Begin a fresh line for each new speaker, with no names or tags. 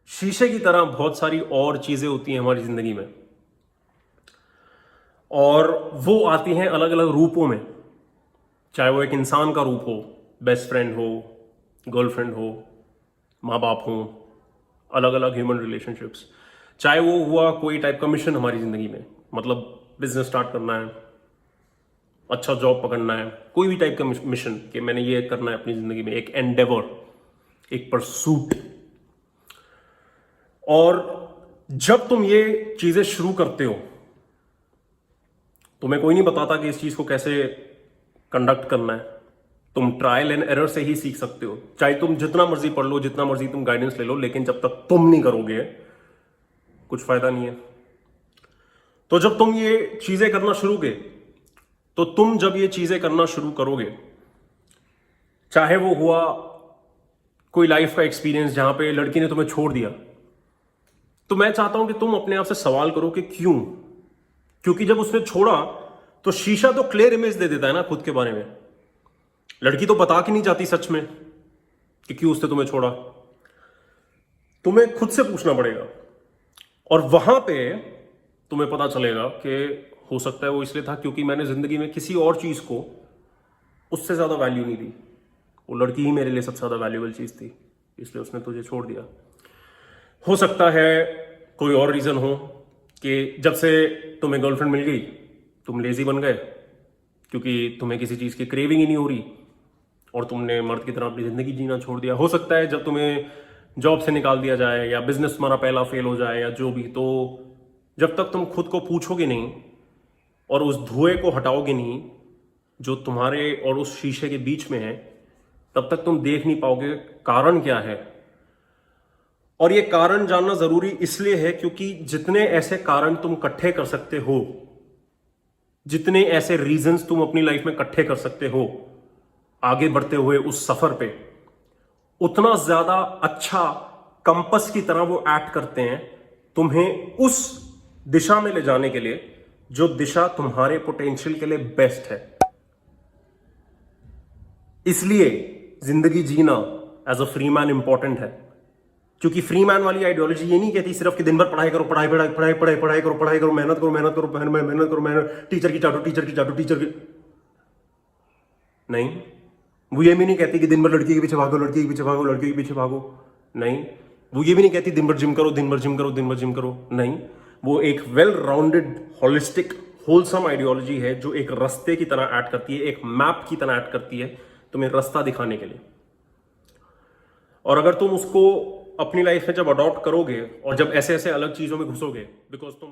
शीशे की तरह बहुत सारी और चीजें होती हैं हमारी जिंदगी में, और वो आती हैं अलग अलग रूपों में। चाहे वो एक इंसान का रूप हो, बेस्ट फ्रेंड हो, गर्लफ्रेंड हो, माँ बाप हो, अलग अलग ह्यूमन रिलेशनशिप्स। चाहे वो हुआ कोई टाइप का मिशन हमारी जिंदगी में, मतलब बिजनेस स्टार्ट करना है, अच्छा जॉब पकड़ना है, कोई भी टाइप का मिशन कि मैंने ये करना है अपनी जिंदगी में, एक एंडेवर, एक परसूट। और जब तुम ये चीजें शुरू करते हो, तुम्हें कोई नहीं बताता कि इस चीज को कैसे कंडक्ट करना है। तुम ट्रायल एंड एरर से ही सीख सकते हो। चाहे तुम जितना मर्जी पढ़ लो, जितना मर्जी तुम गाइडेंस ले लो, लेकिन जब तक तुम नहीं करोगे कुछ फायदा नहीं है। तो जब तुम ये चीजें करना शुरू के तो तुम जब ये चीजें करना शुरू करोगे, चाहे वो हुआ कोई लाइफ का एक्सपीरियंस जहां पे लड़की ने तुम्हें छोड़ दिया, तो मैं चाहता हूं कि तुम अपने आप से सवाल करो कि क्यों। क्योंकि जब उसने छोड़ा तो शीशा तो क्लियर इमेज दे देता है ना खुद के बारे में। लड़की तो बता के नहीं जाती सच में कि क्यों उसने तुम्हें छोड़ा। तुम्हें खुद से पूछना पड़ेगा, और वहां पे तुम्हें पता चलेगा कि हो सकता है वो इसलिए था क्योंकि मैंने जिंदगी में किसी और चीज को उससे ज्यादा वैल्यू नहीं दी। वो लड़की ही मेरे लिए सबसे ज्यादा वैल्यूएबल चीज थी, इसलिए उसने तुझे छोड़ दिया। हो सकता है कोई और रीजन हो कि जब से तुम्हें गर्लफ्रेंड मिल गई तुम लेजी बन गए, क्योंकि तुम्हें किसी चीज की क्रेविंग ही नहीं हो रही और तुमने मर्द की तरह अपनी जिंदगी जीना छोड़ दिया। हो सकता है जब तुम्हें जॉब से निकाल दिया जाए या बिजनेस तुम्हारा पहला फेल हो जाए या जो भी, तो जब तक तुम खुद को पूछोगे नहीं और उस धुएं को हटाओगे नहीं जो तुम्हारे और उस शीशे के बीच में है, तब तक तुम देख नहीं पाओगे कारण क्या है। और ये कारण जानना जरूरी इसलिए है क्योंकि जितने ऐसे कारण तुम इकट्ठे कर सकते हो, जितने ऐसे रीजंस तुम अपनी लाइफ में इकट्ठे कर सकते हो आगे बढ़ते हुए उस सफर पे, उतना ज्यादा अच्छा कंपस की तरह वो एक्ट करते हैं तुम्हें उस दिशा में ले जाने के लिए जो दिशा तुम्हारे पोटेंशियल के लिए बेस्ट है। इसलिए जिंदगी जीना as a free man important है। क्योंकि फ्री मैन वाली आइडियोलॉजी ये नहीं कहती सिर्फ कि दिन भर पढ़ाई करो, पढ़ाई पढ़ाई पढ़ाई पढ़ाई पढ़ाई करो, पढ़ाई करो, मेहनत करो, मेहनत करो, मेहनत करो, मेहनत, टीचर की चाटो, टीचर की चाटो, टीचर की नहीं। वो ये भी नहीं कहती कि दिन भर लड़की के पीछे भागो, लड़की के पीछे भागो, लड़की के पीछे भागो, नहीं। वो ये भी नहीं कहती दिन भर जिम करो, दिन भर जिम करो, दिन भर जिम करो, नहीं। वो एक well rounded, holistic, wholesome ideology है जो एक रास्ते की तरह ऐड करती है, एक मैप की तरह ऐड करती है तुम्हें रास्ता दिखाने के लिए। और अगर तुम उसको अपनी लाइफ में जब अडॉप्ट करोगे और जब ऐसे ऐसे अलग चीजों में घुसोगे, बिकॉज तुम